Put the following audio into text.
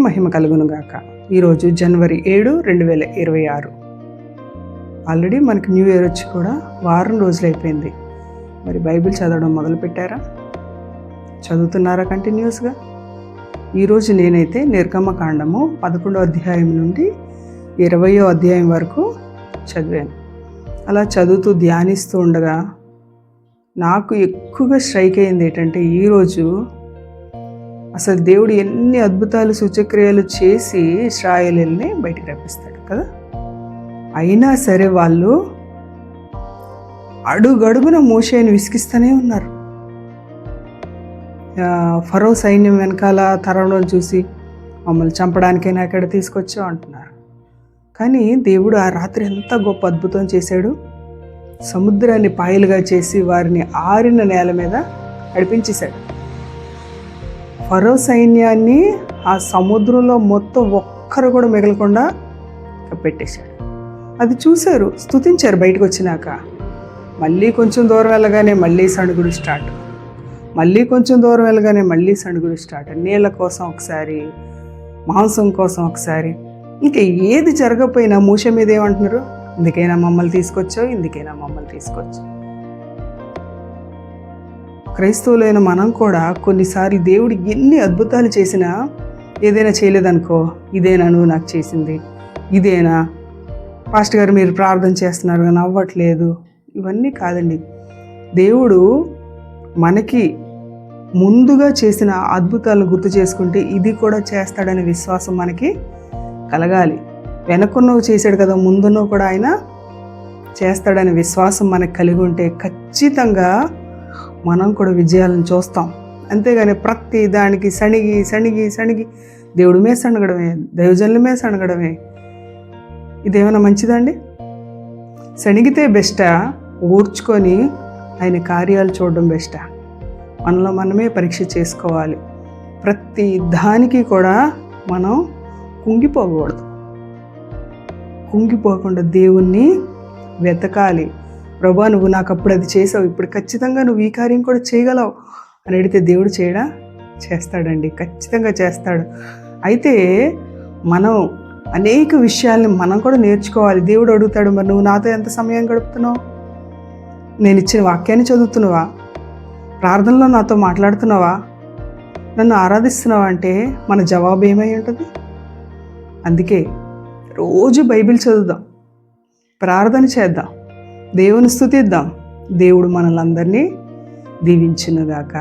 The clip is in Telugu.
మహిమ కలుగునుగాక. ఈరోజు జనవరి 7, 2026. ఆల్రెడీ మనకి న్యూ ఇయర్ వచ్చి కూడా వారం రోజులు అయిపోయింది. మరి బైబిల్ చదవడం మొదలుపెట్టారా? చదువుతున్నారా కంటిన్యూస్గా? ఈరోజు నేనైతే నిర్గమకాండము 11వ అధ్యాయం నుండి 20వ అధ్యాయం వరకు చదివాను. అలా చదువుతూ ధ్యానిస్తూ ఉండగా నాకు ఎక్కువగా స్ట్రైక్ అయింది ఏంటంటే, ఈరోజు అసలు దేవుడు ఎన్ని అద్భుతాలు సూచక్రియలు చేసి ఇశ్రాయేలుని బయటికి రప్పిస్తాడు కదా. అయినా సరే వాళ్ళు అడుగడుగున మోషేని విసిగిస్తూనే ఉన్నారు. ఫరో సైన్యం వెనకాల తరవడం చూసి మమ్మల్ని చంపడానికైనా ఎక్కడ తీసుకొచ్చావు అంటున్నారు. కానీ దేవుడు ఆ రాత్రి ఎంత గొప్ప అద్భుతం చేశాడు. సముద్రాన్ని పాయలుగా చేసి వారిని ఆరిన నేల మీద నడిపించేశాడు. ఫరో సైన్యాన్ని ఆ సముద్రంలో మొత్తం ఒక్కరు కూడా మిగలకుండా కప్పెట్టేశాడు. అది చూశారు, స్తుతించారు. బయటకు వచ్చినాక మళ్ళీ కొంచెం దూరం వెళ్ళగానే మళ్ళీ సణుగుడు స్టార్ట్. మళ్ళీ కొంచెం దూరం వెళ్ళగానే మళ్ళీ సణుగుడు స్టార్ట్. నీళ్ళ కోసం ఒకసారి, మాంసం కోసం ఒకసారి. ఇంకా ఏది జరగకపోయినా మోషే మీద ఏమంటున్నారు? ఇందుకైనా మమ్మల్ని తీసుకొచ్చావు, ఇందుకైనా మమ్మల్ని తీసుకొచ్చావు. క్రైస్తవులైన మనం కూడా కొన్నిసార్లు దేవుడు ఎన్ని అద్భుతాలు చేసినా ఏదైనా చేయలేదనుకో, ఇదేనా నువ్వు నాకు చేసింది, ఇదేనా పాస్టర్ గారు మీరు ప్రార్థన చేస్తున్నారు కానీ అవ్వట్లేదు, ఇవన్నీ కాదండి. దేవుడు మనకి ముందుగా చేసిన అద్భుతాలను గుర్తు చేసుకుంటే ఇది కూడా చేస్తాడనే విశ్వాసం మనకి కలగాలి. వెనకున్నవి చేశాడు కదా, ముందున్నవి కూడా ఆయన చేస్తాడనే విశ్వాసం మనకు కలిగి ఉంటే ఖచ్చితంగా మనం కూడా విజయాలను చూస్తాం. అంతేగాని ప్రతి దానికి సణిగి సణిగి సణిగి దేవుడి మీద సణగడమే, దైవజనుల మీద సణగడమే, ఇదేమైనా మంచిదండి? సణిగితే బెస్టా, ఓర్చుకొని ఆయన కార్యాలు చూడడం బెస్టా? మనలో మనమే పరీక్ష చేసుకోవాలి. ప్రతి దానికి కూడా మనం కుంగిపోకూడదు. కుంగిపోకుండా దేవుణ్ణి వెతకాలి. ప్రభా నువ్వు నాకు అప్పుడు అది చేసావు, ఇప్పుడు ఖచ్చితంగా నువ్వు ఈ కార్యం కూడా చేయగలవు అని అడిగితే దేవుడు చేస్తాడండి, ఖచ్చితంగా చేస్తాడు. అయితే మనం అనేక విషయాల్ని మనం కూడా నేర్చుకోవాలి. దేవుడు అడుగుతాడు, మరి నువ్వు నాతో ఎంత సమయం గడుపుతున్నావు? నేను ఇచ్చిన వాక్యాన్ని చదువుతున్నావా? ప్రార్థనలో నాతో మాట్లాడుతున్నావా? నన్ను ఆరాధిస్తున్నావా? అంటే మన జవాబు ఏమై ఉంటుంది? అందుకే రోజు బైబిల్ చదువుదాం, ప్రార్థన చేద్దాం, దేవుని స్తుతిద్దాం. దేవుడు మనల్ని అందరినీ దీవించునుగాక.